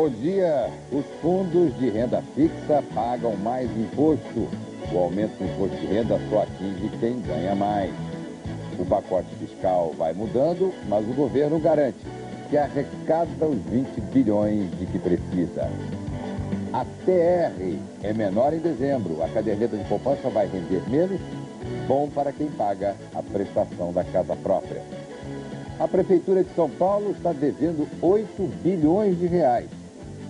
Bom dia. Os fundos de renda fixa pagam mais imposto. O aumento do imposto de renda só atinge quem ganha mais. O pacote fiscal vai mudando, mas o governo garante que arrecada os 20 bilhões de que precisa. A TR é menor em dezembro. A caderneta de poupança vai render menos, bom para quem paga a prestação da casa própria. A Prefeitura de São Paulo está devendo 8 bilhões de reais.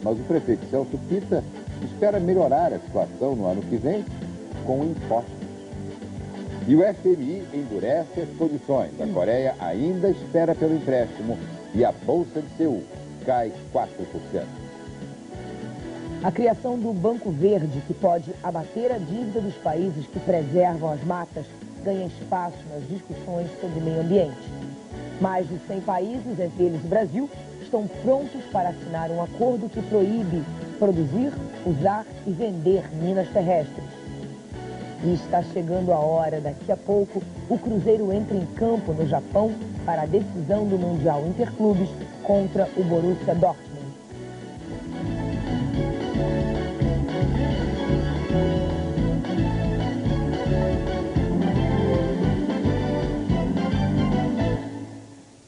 Mas o prefeito Celso Pitta espera melhorar a situação no ano que vem com impostos. E o FMI endurece as condições. A Coreia ainda espera pelo empréstimo e a Bolsa de Seul cai 4%. A criação do Banco Verde, que pode abater a dívida dos países que preservam as matas, ganha espaço nas discussões sobre meio ambiente. Mais de 100 países, entre eles o Brasil, estão prontos para assinar um acordo que proíbe produzir, usar e vender minas terrestres. E está chegando a hora, daqui a pouco, o Cruzeiro entra em campo no Japão para a decisão do Mundial Interclubes contra o Borussia Dortmund.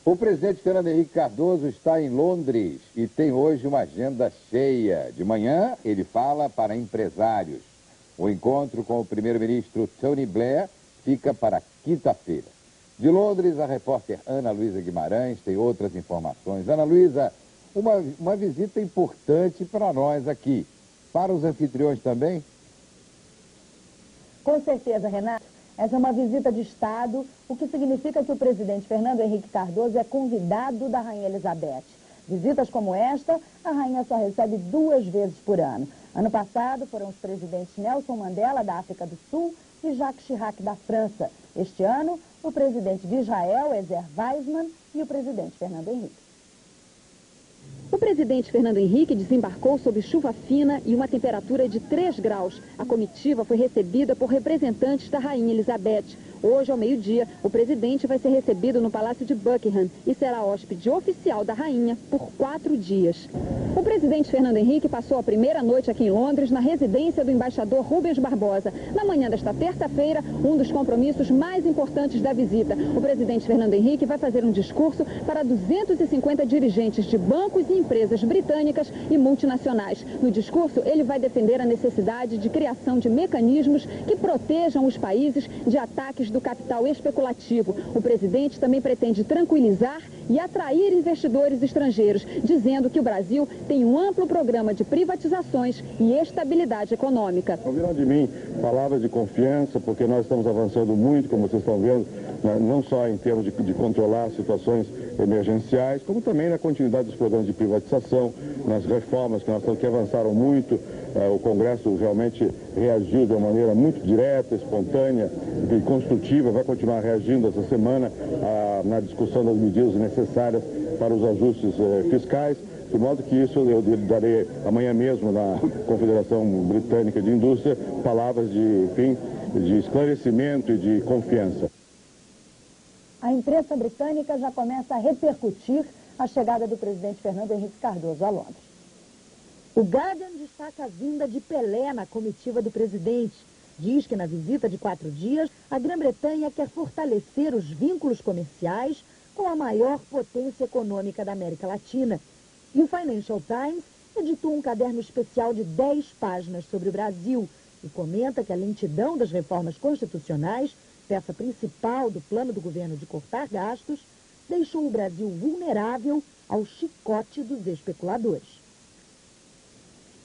O presidente Fernando Henrique Cardoso está em Londres e tem hoje uma agenda cheia. De manhã, ele fala para empresários. O encontro com o primeiro-ministro Tony Blair fica para quinta-feira. De Londres, a repórter Ana Luísa Guimarães tem outras informações. Ana Luísa, uma visita importante para nós aqui. Para os anfitriões também? Com certeza, Renato. Essa é uma visita de Estado, o que significa que o presidente Fernando Henrique Cardoso é convidado da Rainha Elizabeth. Visitas como esta, a rainha só recebe 2 vezes por ano. Ano passado foram os presidentes Nelson Mandela, da África do Sul, e Jacques Chirac, da França. Este ano, o presidente de Israel, Ezer Weizmann, e o presidente Fernando Henrique. O presidente Fernando Henrique desembarcou sob chuva fina e uma temperatura de 3 graus. A comitiva foi recebida por representantes da Rainha Elizabeth. Hoje, ao meio-dia, o presidente vai ser recebido no Palácio de Buckingham e será hóspede oficial da rainha por 4 dias. O presidente Fernando Henrique passou a primeira noite aqui em Londres, na residência do embaixador Rubens Barbosa. Na manhã desta terça-feira, um dos compromissos mais importantes da visita. O presidente Fernando Henrique vai fazer um discurso para 250 dirigentes de bancos e empresas britânicas e multinacionais. No discurso, ele vai defender a necessidade de criação de mecanismos que protejam os países de ataques do capital especulativo. O presidente também pretende tranquilizar e atrair investidores estrangeiros, dizendo que o Brasil tem um amplo programa de privatizações e estabilidade econômica. Ouviram de mim palavras de confiança, porque nós estamos avançando muito, como vocês estão vendo, não só em termos de controlar situações emergenciais, como também na continuidade dos programas de privatização, nas reformas que nós temos que avançaram muito. O Congresso realmente reagiu de uma maneira muito direta, espontânea e construtiva, vai continuar reagindo essa semana na discussão das medidas necessárias para os ajustes fiscais, de modo que isso eu darei amanhã mesmo na Confederação Britânica de Indústria palavras de esclarecimento e de confiança. A imprensa britânica já começa a repercutir a chegada do presidente Fernando Henrique Cardoso a Londres. O Guardian destaca a vinda de Pelé na comitiva do presidente. Diz que na visita de 4 dias, a Grã-Bretanha quer fortalecer os vínculos comerciais com a maior potência econômica da América Latina. E o Financial Times editou um caderno especial de 10 páginas sobre o Brasil e comenta que a lentidão das reformas constitucionais, peça principal do plano do governo de cortar gastos, deixou o Brasil vulnerável ao chicote dos especuladores.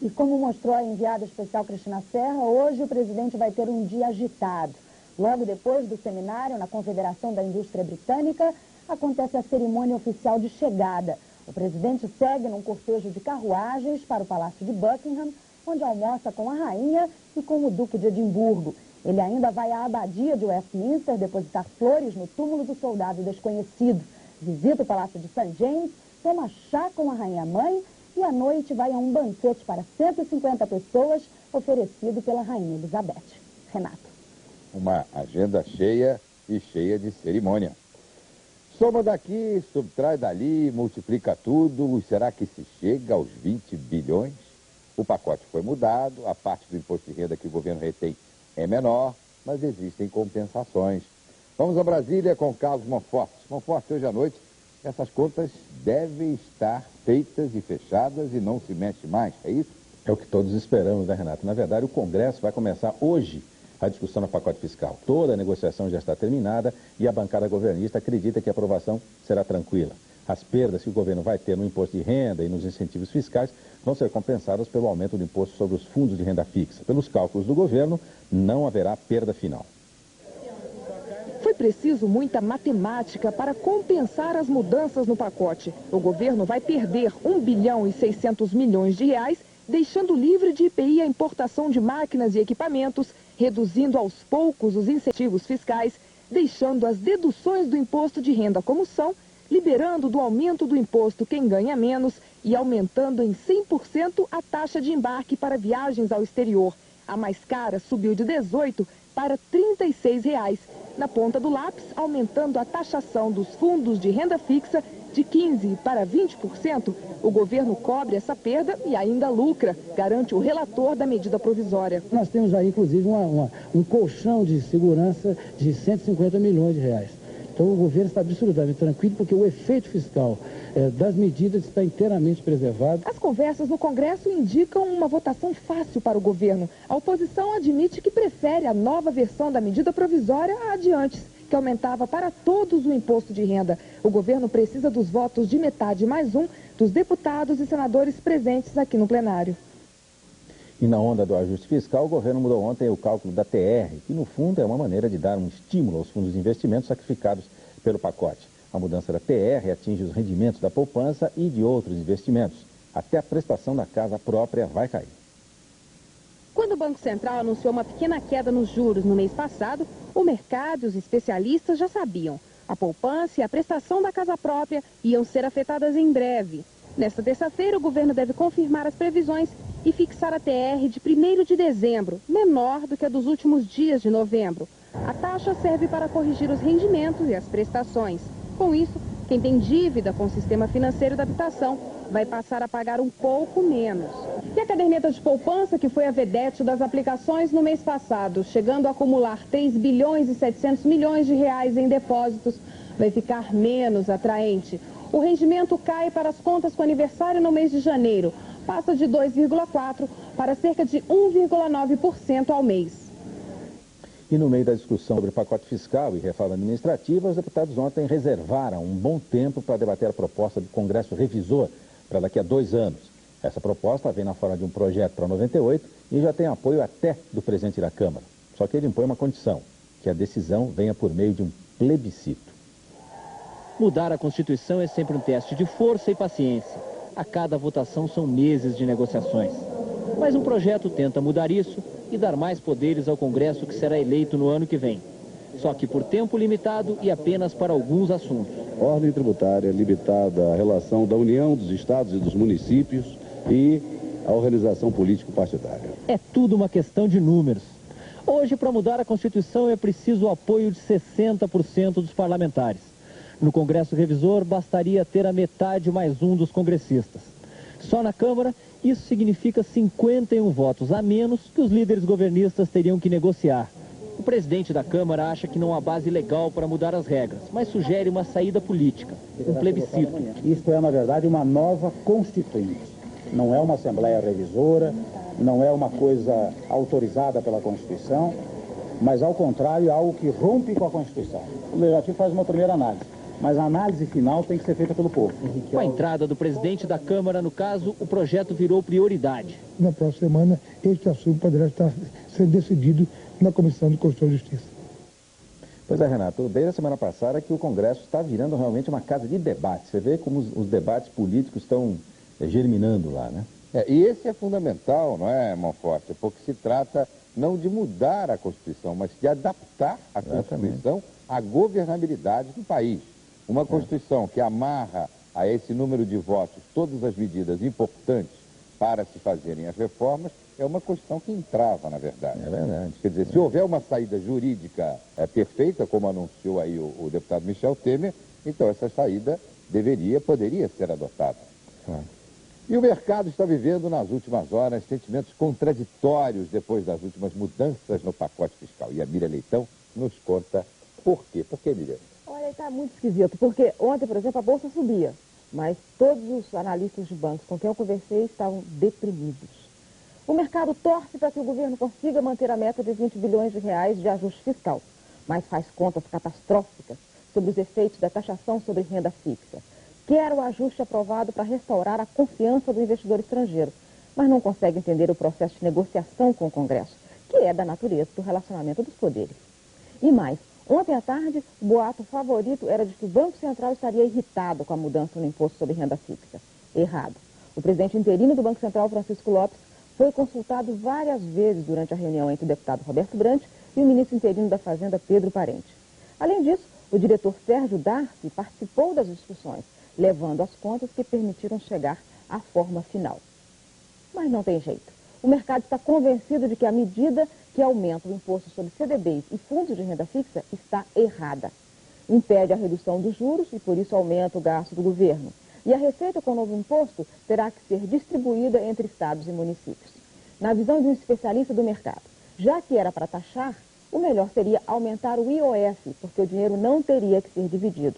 E como mostrou a enviada especial Cristina Serra, hoje o presidente vai ter um dia agitado. Logo depois do seminário na Confederação da Indústria Britânica, acontece a cerimônia oficial de chegada. O presidente segue num cortejo de carruagens para o Palácio de Buckingham, onde almoça com a rainha e com o Duque de Edimburgo. Ele ainda vai à abadia de Westminster depositar flores no túmulo do soldado desconhecido. Visita o Palácio de St. James, toma chá com a rainha-mãe e à noite vai a um banquete para 150 pessoas oferecido pela Rainha Elizabeth. Renato. Uma agenda cheia e cheia de cerimônia. Soma daqui, subtrai dali, multiplica tudo. Será que se chega aos 20 bilhões? O pacote foi mudado, a parte do imposto de renda que o governo retém é menor, mas existem compensações. Vamos a Brasília com Carlos Monforte. Monforte, hoje à noite, essas contas devem estar feitas e fechadas e não se mexe mais, é isso? É o que todos esperamos, né, Renato? Na verdade, o Congresso vai começar hoje a discussão no pacote fiscal. Toda a negociação já está terminada e a bancada governista acredita que a aprovação será tranquila. As perdas que o governo vai ter no imposto de renda e nos incentivos fiscais vão ser compensadas pelo aumento do imposto sobre os fundos de renda fixa. Pelos cálculos do governo, não haverá perda final. Foi preciso muita matemática para compensar as mudanças no pacote. O governo vai perder 1 bilhão e 600 milhões de reais, deixando livre de IPI a importação de máquinas e equipamentos, reduzindo aos poucos os incentivos fiscais, deixando as deduções do imposto de renda como são, liberando do aumento do imposto quem ganha menos e aumentando em 100% a taxa de embarque para viagens ao exterior. A mais cara subiu de R$ 18 para R$ 36. Na ponta do lápis, aumentando a taxação dos fundos de renda fixa de 15% para 20%. O governo cobre essa perda e ainda lucra, garante o relator da medida provisória. Nós temos aí, inclusive, um colchão de segurança de 150 milhões de reais. Então o governo está absolutamente tranquilo porque o efeito fiscal das medidas está inteiramente preservado. As conversas no Congresso indicam uma votação fácil para o governo. A oposição admite que prefere a nova versão da medida provisória à de antes, que aumentava para todos o imposto de renda. O governo precisa dos votos de metade mais um dos deputados e senadores presentes aqui no plenário. E na onda do ajuste fiscal, o governo mudou ontem o cálculo da TR, que no fundo é uma maneira de dar um estímulo aos fundos de investimentos sacrificados pelo pacote. A mudança da TR atinge os rendimentos da poupança e de outros investimentos. Até a prestação da casa própria vai cair. Quando o Banco Central anunciou uma pequena queda nos juros no mês passado, o mercado e os especialistas já sabiam. A poupança e a prestação da casa própria iam ser afetadas em breve. Nesta terça-feira, o governo deve confirmar as previsões e fixar a TR de 1º de dezembro, menor do que a dos últimos dias de novembro. A taxa serve para corrigir os rendimentos e as prestações. Com isso, quem tem dívida com o sistema financeiro da habitação vai passar a pagar um pouco menos. E a caderneta de poupança, que foi a vedete das aplicações no mês passado, chegando a acumular 3 bilhões e 700 milhões de reais em depósitos, vai ficar menos atraente. O rendimento cai para as contas com aniversário no mês de janeiro. Passa de 2,4% para cerca de 1,9% ao mês. E no meio da discussão sobre o pacote fiscal e reforma administrativa, os deputados ontem reservaram um bom tempo para debater a proposta do Congresso Revisor para daqui a 2 anos. Essa proposta vem na forma de um projeto para 98 e já tem apoio até do presidente da Câmara. Só que ele impõe uma condição, que a decisão venha por meio de um plebiscito. Mudar a Constituição é sempre um teste de força e paciência. A cada votação são meses de negociações. Mas um projeto tenta mudar isso e dar mais poderes ao Congresso que será eleito no ano que vem. Só que por tempo limitado e apenas para alguns assuntos. Ordem tributária limitada à relação da União, dos estados e dos municípios e à organização político-partidária. É tudo uma questão de números. Hoje, para mudar a Constituição, é preciso o apoio de 60% dos parlamentares. No Congresso Revisor, bastaria ter a metade mais um dos congressistas. Só na Câmara, isso significa 51 votos a menos que os líderes governistas teriam que negociar. O presidente da Câmara acha que não há base legal para mudar as regras, mas sugere uma saída política, um plebiscito. Isto é, na verdade, uma nova Constituinte. Não é uma Assembleia Revisora, não é uma coisa autorizada pela Constituição, mas, ao contrário, é algo que rompe com a Constituição. O Legislativo faz uma primeira análise, mas a análise final tem que ser feita pelo povo. Com a entrada do presidente da Câmara, no caso, o projeto virou prioridade. Na próxima semana, este assunto poderá estar sendo decidido na Comissão de Constituição e Justiça. Pois é, Renato, desde a semana passada que o Congresso está virando realmente uma casa de debate. Você vê como os debates políticos estão germinando lá, né? E esse é fundamental, não é, Monforte? Porque se trata não de mudar a Constituição, mas de adaptar a Constituição à governabilidade do país. Uma Constituição que amarra a esse número de votos todas as medidas importantes para se fazerem as reformas, é uma Constituição que entrava, na verdade. É verdade. Quer dizer, se houver uma saída jurídica perfeita, como anunciou aí o deputado Michel Temer, Então essa saída poderia ser adotada. Claro. E o mercado está vivendo nas últimas horas sentimentos contraditórios depois das últimas mudanças no pacote fiscal. E a Miriam Leitão nos conta por quê. Por que, Miriam? Olha, está muito esquisito, porque ontem, por exemplo, a Bolsa subia, mas todos os analistas de bancos com quem eu conversei estavam deprimidos. O mercado torce para que o governo consiga manter a meta de 20 bilhões de reais de ajuste fiscal, mas faz contas catastróficas sobre os efeitos da taxação sobre renda fixa. Quer o ajuste aprovado para restaurar a confiança do investidor estrangeiro, mas não consegue entender o processo de negociação com o Congresso, que é da natureza do relacionamento dos poderes. E mais, ontem à tarde, o boato favorito era de que o Banco Central estaria irritado com a mudança no imposto sobre renda fixa. Errado. O presidente interino do Banco Central, Francisco Lopes, foi consultado várias vezes durante a reunião entre o deputado Roberto Brant e o ministro interino da Fazenda, Pedro Parente. Além disso, o diretor Sérgio Darcy participou das discussões, levando as contas que permitiram chegar à forma final. Mas não tem jeito. O mercado está convencido de que a medida que aumenta o imposto sobre CDBs e fundos de renda fixa está errada. Impede a redução dos juros e, por isso, aumenta o gasto do governo. E a receita com o novo imposto terá que ser distribuída entre estados e municípios. Na visão de um especialista do mercado, já que era para taxar, o melhor seria aumentar o IOF, porque o dinheiro não teria que ser dividido.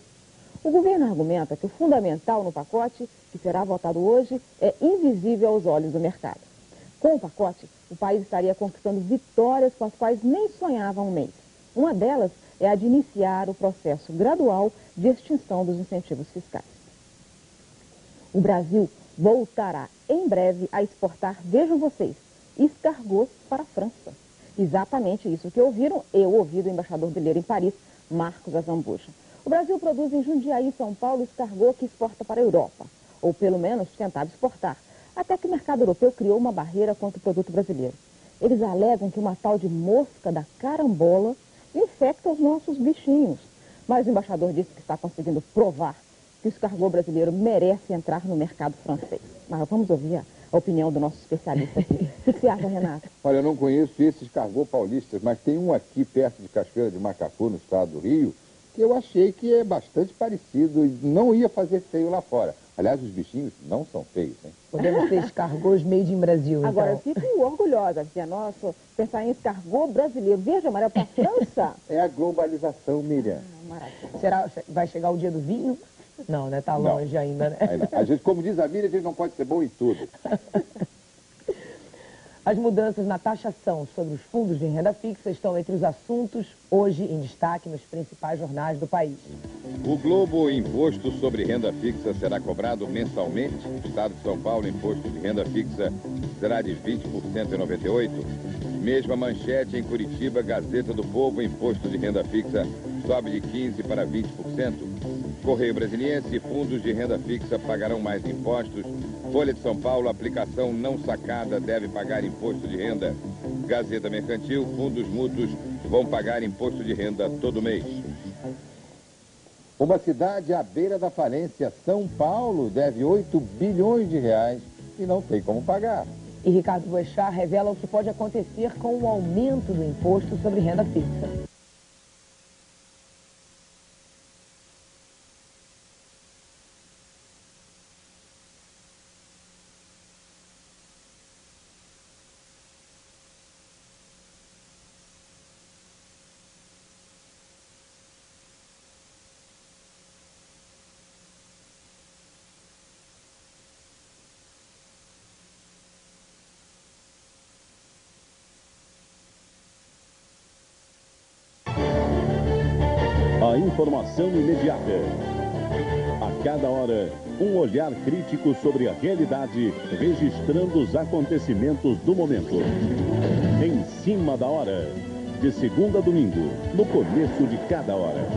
O governo argumenta que o fundamental no pacote, que será votado hoje, é invisível aos olhos do mercado. Com o pacote, o país estaria conquistando vitórias com as quais nem sonhava há um mês. Uma delas é a de iniciar o processo gradual de extinção dos incentivos fiscais. O Brasil voltará em breve a exportar, vejam vocês, escargots para a França. Exatamente isso que ouviram, eu ouvi do embaixador brasileiro em Paris, Marcos Azambuja. O Brasil produz em Jundiaí e São Paulo escargot que exporta para a Europa, ou pelo menos tentava exportar, até que o mercado europeu criou uma barreira contra o produto brasileiro. Eles alegam que uma tal de mosca da carambola infecta os nossos bichinhos. Mas o embaixador disse que está conseguindo provar que o escargot brasileiro merece entrar no mercado francês. Mas vamos ouvir a opinião do nosso especialista aqui. O que você acha, Renato? Olha, eu não conheço esses escargot paulistas, mas tem um aqui perto de Cachoeira de Macacu, no estado do Rio, que eu achei que é bastante parecido e não ia fazer feio lá fora. Aliás, os bichinhos não são feios, hein? Podemos ter escargots made in Brasil, Agora, então. eu fico orgulhosa, porque nossa, pensar em escargot brasileiro. Veja, Maria, para a França. É a globalização, Miriam. Será, vai chegar o dia do vinho? Não, né? Tá longe ainda, né? A gente, como diz a Miriam, a gente não pode ser bom em tudo. As mudanças na taxação sobre os fundos de renda fixa estão entre os assuntos hoje em destaque nos principais jornais do país. O Globo Imposto sobre Renda Fixa será cobrado mensalmente. No estado de São Paulo, imposto de renda fixa será de 20% em 98. Mesma manchete em Curitiba, Gazeta do Povo, imposto de renda fixa sobe de 15% para 20%. Correio Brasiliense, fundos de renda fixa pagarão mais impostos. Folha de São Paulo, aplicação não sacada deve pagar imposto de renda. Gazeta Mercantil, fundos mútuos vão pagar imposto de renda todo mês. Uma cidade à beira da falência, São Paulo, deve 8 bilhões de reais e não tem como pagar. E Ricardo Boechat revela o que pode acontecer com o aumento do imposto sobre renda fixa. A informação imediata. A cada hora, um olhar crítico sobre a realidade, registrando os acontecimentos do momento. Em cima da hora. De segunda a domingo, no começo de cada hora.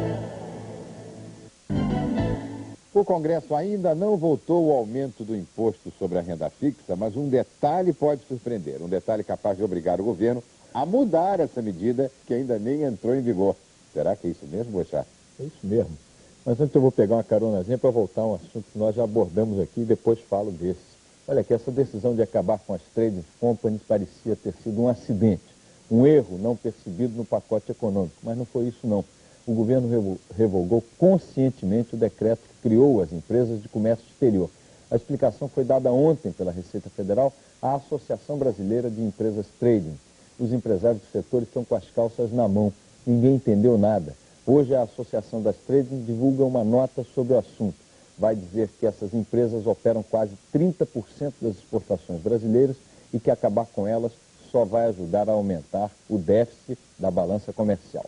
O Congresso ainda não votou o aumento do imposto sobre a renda fixa, mas um detalhe pode surpreender. Um detalhe capaz de obrigar o governo a mudar essa medida que ainda nem entrou em vigor. Será que é isso mesmo, Boechat? É isso mesmo. Mas antes eu vou pegar uma caronazinha para voltar a um assunto que nós já abordamos aqui e depois falo desse. Olha aqui, essa decisão de acabar com as trading companies parecia ter sido um acidente, um erro não percebido no pacote econômico, mas não foi isso não. o governo revogou conscientemente o decreto que criou as empresas de comércio exterior. A explicação foi dada ontem pela Receita Federal à Associação Brasileira de Empresas Trading. Os empresários do setor estão com as calças na mão. Ninguém entendeu nada. Hoje a Associação das Trading divulga uma nota sobre o assunto. Vai dizer que essas empresas operam quase 30% das exportações brasileiras e que acabar com elas só vai ajudar a aumentar o déficit da balança comercial.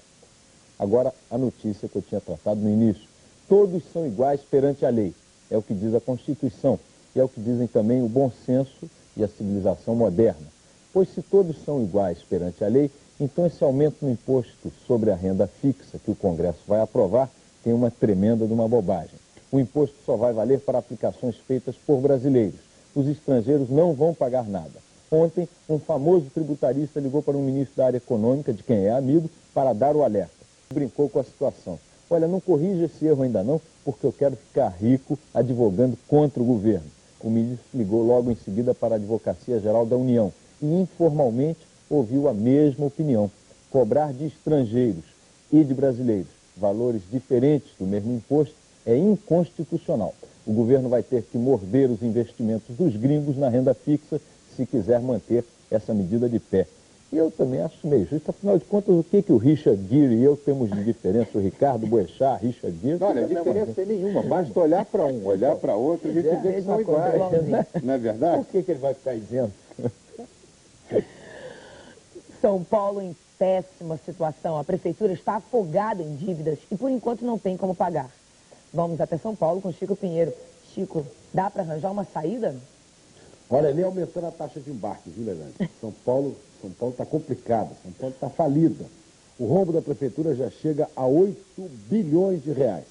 Agora, a notícia que eu tinha tratado no início. Todos são iguais perante a lei. É o que diz a Constituição e é o que dizem também o bom senso e a civilização moderna. Pois se todos são iguais perante a lei, então esse aumento no imposto sobre a renda fixa que o Congresso vai aprovar tem uma tremenda de uma bobagem. O imposto só vai valer para aplicações feitas por brasileiros. Os estrangeiros não vão pagar nada. Ontem, um famoso tributarista ligou para um ministro da área econômica, de quem é amigo, para dar o alerta. Brincou com a situação. Olha, não corrija esse erro ainda não, porque eu quero ficar rico advogando contra o governo. O ministro ligou logo em seguida para a Advocacia Geral da União e informalmente ouviu a mesma opinião. Cobrar de estrangeiros e de brasileiros valores diferentes do mesmo imposto é inconstitucional. O governo vai ter que morder os investimentos dos gringos na renda fixa se quiser manter essa medida de pé. E eu também acho meio justo, afinal de contas, o que o Richard Gere e eu temos de diferença? O Ricardo Boechat, Richard Gere... Olha, diferença é nenhuma, basta olhar para um, olhar para outro, a gente vê que são iguais, não é verdade? Por que ele vai ficar dizendo? São Paulo em péssima situação. A prefeitura está afogada em dívidas e, por enquanto, não tem como pagar. Vamos até São Paulo com Chico Pinheiro. Chico, dá para arranjar uma saída? Olha, nem aumentando a taxa de embarque, viu, Leilani? São Paulo está complicada, São Paulo está falida. O rombo da prefeitura já chega a 8 bilhões de reais.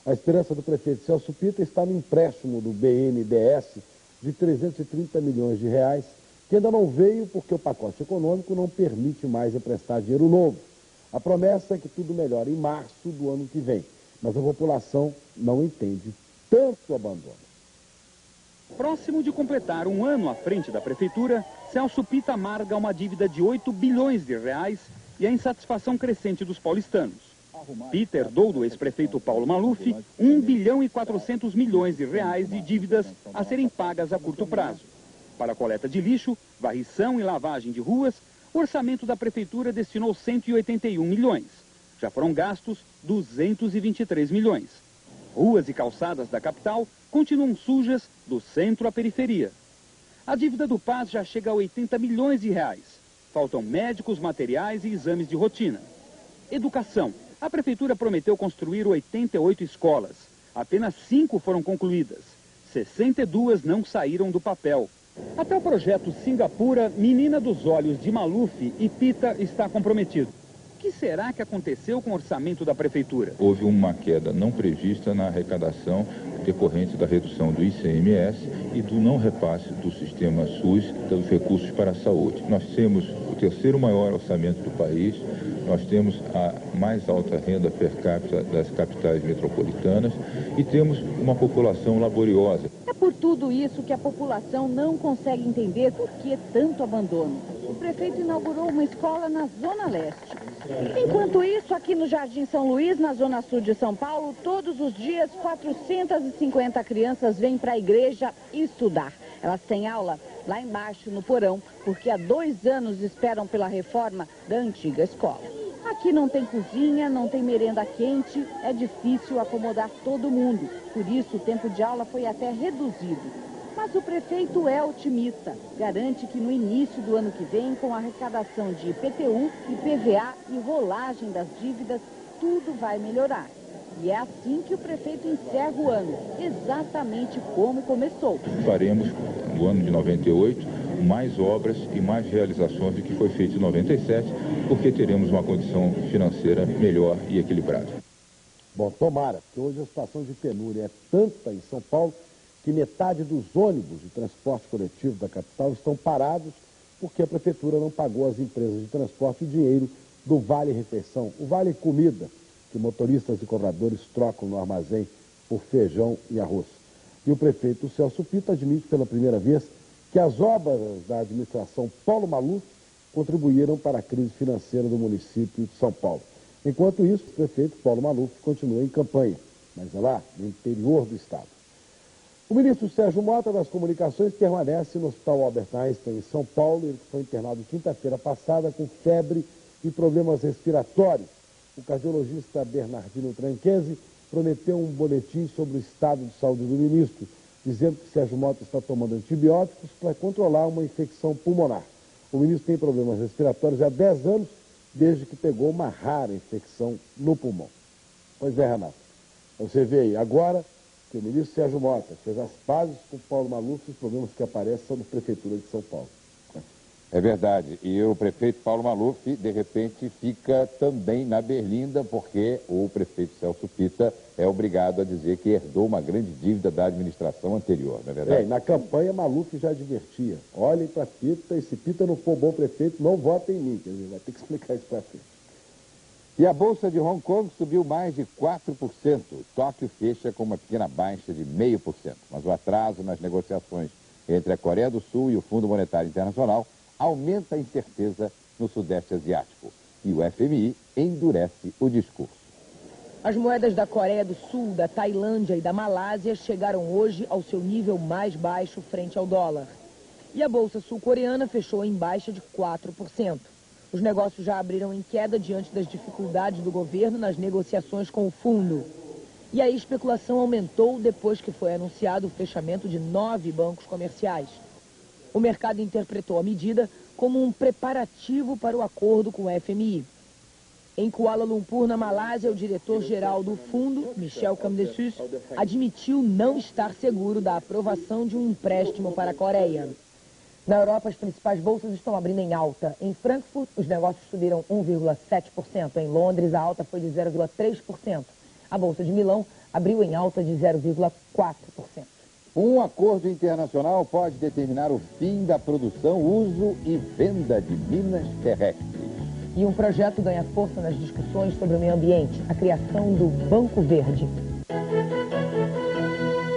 A esperança do prefeito Celso Pitta está no empréstimo do BNDES de 330 milhões de reais, que ainda não veio porque o pacote econômico não permite mais emprestar dinheiro novo. A promessa é que tudo melhora em março do ano que vem, mas a população não entende tanto abandono. Próximo de completar um ano à frente da prefeitura, Celso Pitta amarga uma dívida de 8 bilhões de reais e a insatisfação crescente dos paulistanos. Pitta herdou do ex-prefeito Paulo Maluf 1 bilhão e 400 milhões de reais de dívidas a serem pagas a curto prazo. Para a coleta de lixo, varrição e lavagem de ruas, o orçamento da prefeitura destinou 181 milhões. Já foram gastos 223 milhões. Ruas e calçadas da capital continuam sujas do centro à periferia. A dívida do PAS já chega a 80 milhões de reais. Faltam médicos, materiais e exames de rotina. Educação. A prefeitura prometeu construir 88 escolas. Apenas 5 foram concluídas. 62 não saíram do papel. Até o projeto Singapura, menina dos olhos de Maluf e Pitta, está comprometido. O que será que aconteceu com o orçamento da prefeitura? Houve uma queda não prevista na arrecadação decorrente da redução do ICMS e do não repasse do sistema SUS dos recursos para a saúde. Nós temos o terceiro maior orçamento do país, nós temos a mais alta renda per capita das capitais metropolitanas e temos uma população laboriosa. É por tudo isso que a população não consegue entender por que tanto abandono. O prefeito inaugurou uma escola na Zona Leste. Enquanto isso, aqui no Jardim São Luís, na Zona Sul de São Paulo, todos os dias 450 crianças vêm para a igreja estudar. Elas têm aula lá embaixo, no porão, porque há 2 anos esperam pela reforma da antiga escola. Aqui não tem cozinha, não tem merenda quente, é difícil acomodar todo mundo. Por isso, o tempo de aula foi até reduzido. Mas o prefeito é otimista. Garante que no início do ano que vem, com a arrecadação de IPTU, IPVA e rolagem das dívidas, tudo vai melhorar. E é assim que o prefeito encerra o ano, exatamente como começou. Faremos, no ano de 98, mais obras e mais realizações do que foi feito em 97, porque teremos uma condição financeira melhor e equilibrada. Bom, tomara, porque hoje a situação de penúria é tanta em São Paulo que metade dos ônibus de transporte coletivo da capital estão parados porque a prefeitura não pagou às empresas de transporte o dinheiro do Vale Refeição, o Vale Comida, que motoristas e cobradores trocam no armazém por feijão e arroz. E o prefeito Celso Pitta admite pela primeira vez que as obras da administração Paulo Maluf contribuíram para a crise financeira do município de São Paulo. Enquanto isso, o prefeito Paulo Maluf continua em campanha, mas é lá no interior do estado. O ministro Sérgio Mota das Comunicações permanece no Hospital Albert Einstein, em São Paulo. Ele foi internado quinta-feira passada com febre e problemas respiratórios. O cardiologista Bernardino Tranchesi prometeu um boletim sobre o estado de saúde do ministro, dizendo que Sérgio Mota está tomando antibióticos para controlar uma infecção pulmonar. O ministro tem problemas respiratórios há 10 anos, desde que pegou uma rara infecção no pulmão. Pois é, Renato, você vê aí agora que o ministro Sérgio Mota fez as pazes com Paulo Maluf e os problemas que aparecem são na Prefeitura de São Paulo. É verdade, e o prefeito Paulo Maluf, de repente, fica também na berlinda, porque o prefeito Celso Pitta é obrigado a dizer que herdou uma grande dívida da administração anterior, não é verdade? Na campanha, Maluf já advertia, olhem para Pitta, e se Pitta não for bom prefeito, não votem em mim, quer dizer, vai ter que explicar isso para frente. E a Bolsa de Hong Kong subiu mais de 4%. Tóquio fecha com uma pequena baixa de 0,5%, mas o atraso nas negociações entre a Coreia do Sul e o Fundo Monetário Internacional aumenta a incerteza no Sudeste Asiático. E o FMI endurece o discurso. As moedas da Coreia do Sul, da Tailândia e da Malásia chegaram hoje ao seu nível mais baixo frente ao dólar. E a Bolsa sul-coreana fechou em baixa de 4%. Os negócios já abriram em queda diante das dificuldades do governo nas negociações com o fundo. E a especulação aumentou depois que foi anunciado o fechamento de 9 bancos comerciais. O mercado interpretou a medida como um preparativo para o acordo com o FMI. Em Kuala Lumpur, na Malásia, o diretor-geral do fundo, Michel Camdesus, admitiu não estar seguro da aprovação de um empréstimo para a Coreia. Na Europa, as principais bolsas estão abrindo em alta. Em Frankfurt, os negócios subiram 1,7%. Em Londres, a alta foi de 0,3%. A Bolsa de Milão abriu em alta de 0,4%. Um acordo internacional pode determinar o fim da produção, uso e venda de minas terrestres. E um projeto ganha força nas discussões sobre o meio ambiente, a criação do Banco Verde.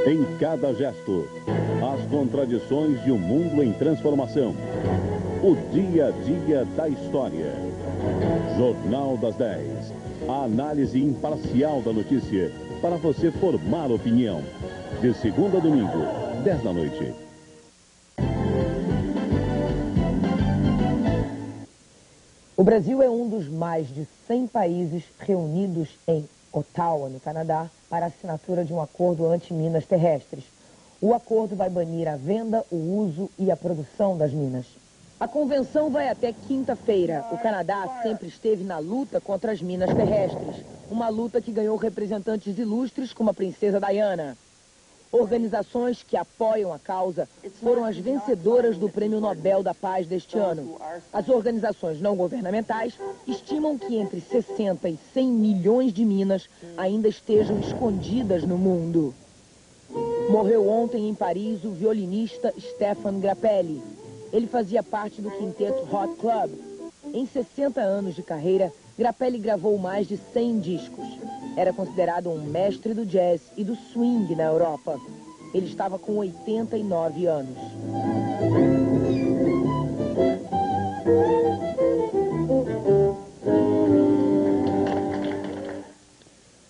Em cada gesto, as contradições de um mundo em transformação. O dia a dia da história. Jornal das 10. A análise imparcial da notícia para você formar opinião. De segunda a domingo, 10 da noite. O Brasil é um dos mais de 100 países reunidos em Ottawa, no Canadá, para a assinatura de um acordo anti-minas terrestres. O acordo vai banir a venda, o uso e a produção das minas. A convenção vai até quinta-feira. O Canadá sempre esteve na luta contra as minas terrestres. Uma luta que ganhou representantes ilustres como a princesa Diana. Organizações que apoiam a causa foram as vencedoras do Prêmio Nobel da Paz deste ano. As organizações não governamentais estimam que entre 60 e 100 milhões de minas ainda estejam escondidas no mundo. Morreu ontem em Paris o violinista Stéphane Grappelli. Ele fazia parte do quinteto Hot Club. Em 60 anos de carreira, Grappelli gravou mais de 100 discos. Era considerado um mestre do jazz e do swing na Europa. Ele estava com 89 anos.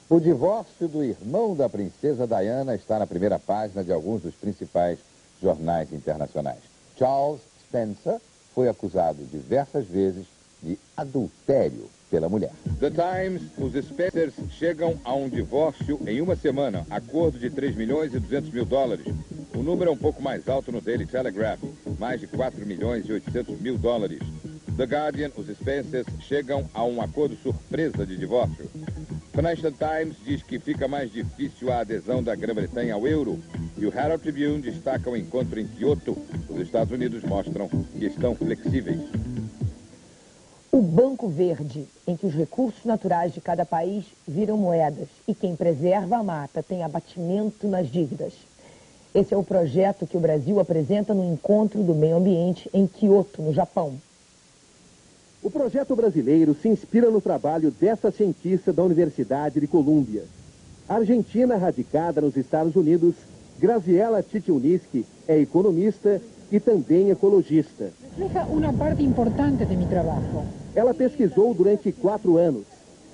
O divórcio do irmão da princesa Diana está na primeira página de alguns dos principais jornais internacionais. Charles Spencer foi acusado diversas vezes de adultério pela mulher. The Times, os Spencers chegam a um divórcio em uma semana. Acordo de 3 milhões e 200 mil dólares. O número é um pouco mais alto no Daily Telegraph, mais de 4 milhões e 800 mil dólares. The Guardian, os Spencers chegam a um acordo surpresa de divórcio. Financial Times diz que fica mais difícil a adesão da Grã-Bretanha ao euro. E o Herald Tribune destaca o encontro em Kyoto. Os Estados Unidos mostram que estão flexíveis. O Banco Verde, em que os recursos naturais de cada país viram moedas e quem preserva a mata tem abatimento nas dívidas. Esse é o projeto que o Brasil apresenta no Encontro do Meio Ambiente em Kyoto, no Japão. O projeto brasileiro se inspira no trabalho dessa cientista da Universidade de Colômbia. A argentina, radicada nos Estados Unidos, Graziela Titiuniski, é economista e também ecologista. Refleja uma parte importante de meu trabalho. Ela pesquisou durante 4 anos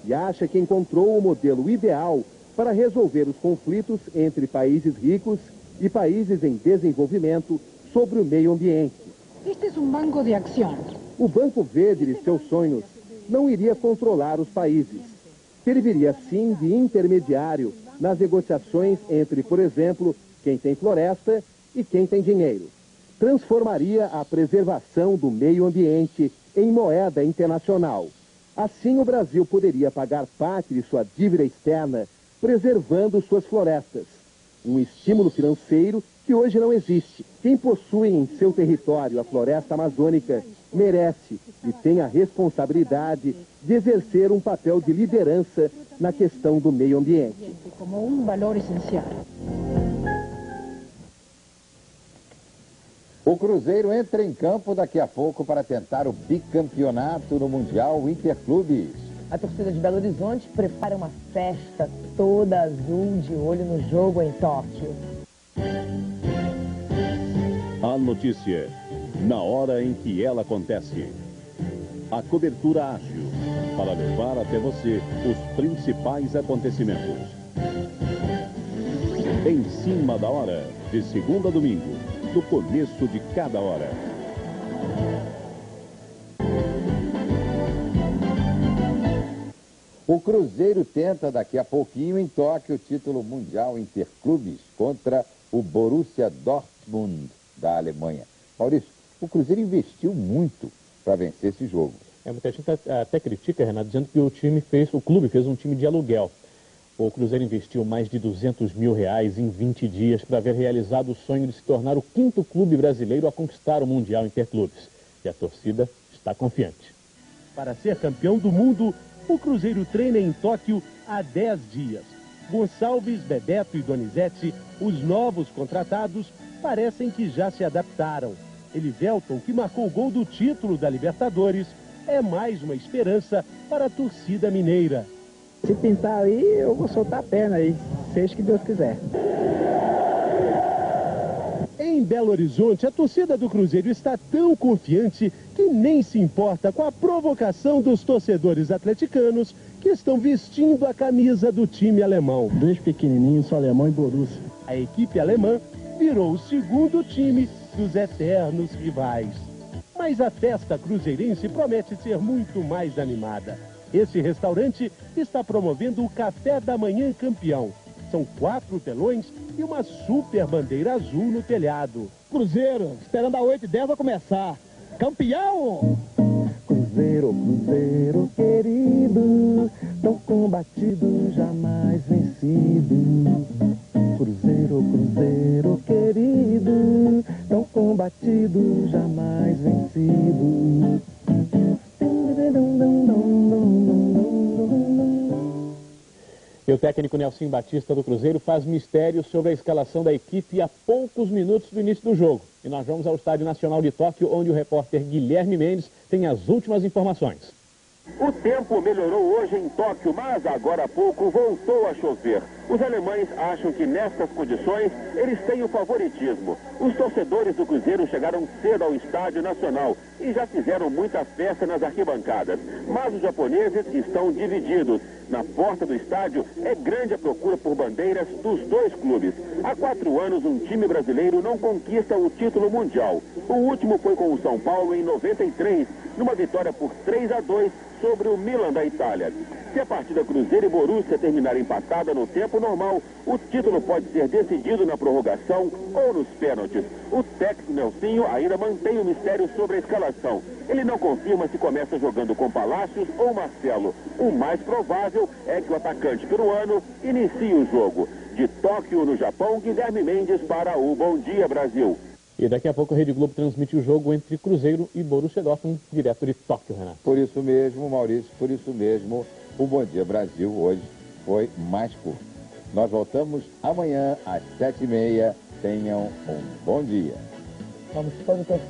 e acha que encontrou o modelo ideal para resolver os conflitos entre países ricos e países em desenvolvimento sobre o meio ambiente. Este é um banco de ação. O Banco Verde de seus sonhos não iria controlar os países. Serviria sim de intermediário nas negociações entre, por exemplo, quem tem floresta e quem tem dinheiro. Transformaria a preservação do meio ambiente em moeda internacional. Assim, o Brasil poderia pagar parte de sua dívida externa, preservando suas florestas. Um estímulo financeiro que hoje não existe. Quem possui em seu território a floresta amazônica merece e tem a responsabilidade de exercer um papel de liderança na questão do meio ambiente. Como um valor essencial. O Cruzeiro entra em campo daqui a pouco para tentar o bicampeonato no Mundial Interclubes. A torcida de Belo Horizonte prepara uma festa toda azul de olho no jogo em Tóquio. A notícia, na hora em que ela acontece. A cobertura ágil, para levar até você os principais acontecimentos. Em cima da hora, de segunda a domingo, do começo de cada hora. O Cruzeiro tenta daqui a pouquinho em Tóquio o título mundial Interclubes contra o Borussia Dortmund da Alemanha. Maurício, o Cruzeiro investiu muito para vencer esse jogo. Muita gente até critica, Renato, dizendo que o clube fez um time de aluguel. O Cruzeiro investiu mais de R$200 mil em 20 dias para ver realizado o sonho de se tornar o 5º clube brasileiro a conquistar o Mundial Interclubes. E a torcida está confiante. Para ser campeão do mundo, o Cruzeiro treina em Tóquio há 10 dias. Gonçalves, Bebeto e Donizete, os novos contratados, parecem que já se adaptaram. Elivelton, que marcou o gol do título da Libertadores, é mais uma esperança para a torcida mineira. Se pintar aí, eu vou soltar a perna aí, seja que Deus quiser. Em Belo Horizonte, a torcida do Cruzeiro está tão confiante que nem se importa com a provocação dos torcedores atleticanos que estão vestindo a camisa do time alemão. Desde pequenininho, sou alemão e Borussia. A equipe alemã virou o segundo time dos eternos rivais. Mas a festa cruzeirense promete ser muito mais animada. Esse restaurante está promovendo o Café da Manhã Campeão. São 4 telões e uma super bandeira azul no telhado. Cruzeiro, esperando a 8h10 vai começar. Campeão! Cruzeiro, Cruzeiro querido, tão combatido, jamais vencido. Cruzeiro, Cruzeiro querido, tão combatido, jamais vencido. E o técnico Nelson Batista do Cruzeiro faz mistério sobre a escalação da equipe a poucos minutos do início do jogo. E nós vamos ao Estádio Nacional de Tóquio, onde o repórter Guilherme Mendes tem as últimas informações. O tempo melhorou hoje em Tóquio, mas agora há pouco voltou a chover. Os alemães acham que nestas condições eles têm o favoritismo. Os torcedores do Cruzeiro chegaram cedo ao Estádio Nacional e já fizeram muita festa nas arquibancadas. Mas os japoneses estão divididos. Na porta do estádio é grande a procura por bandeiras dos dois clubes. Há 4 anos um time brasileiro não conquista o título mundial. O último foi com o São Paulo em 93, numa vitória por 3-2 sobre o Milan da Itália. Se a partida Cruzeiro e Borussia terminar empatada no tempo normal, o título pode ser decidido na prorrogação ou nos pênaltis. O técnico Nelsinho ainda mantém o mistério sobre a escalação. Ele não confirma se começa jogando com Palácios ou Marcelo. O mais provável é que o atacante peruano inicie o jogo. De Tóquio, no Japão, Guilherme Mendes para o Bom Dia Brasil. E daqui a pouco a Rede Globo transmite o jogo entre Cruzeiro e Borussia Dortmund, direto de Tóquio, Renato. Por isso mesmo, Maurício, por isso mesmo, o Bom Dia Brasil hoje foi mais curto. Nós voltamos amanhã às 7h30. Tenham um bom dia. Vamos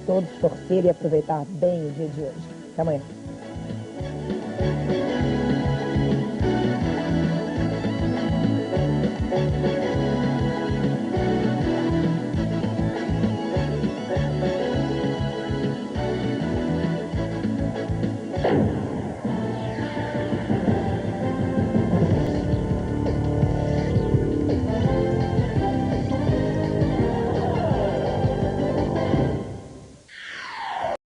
todos torcer e aproveitar bem o dia de hoje. Até amanhã.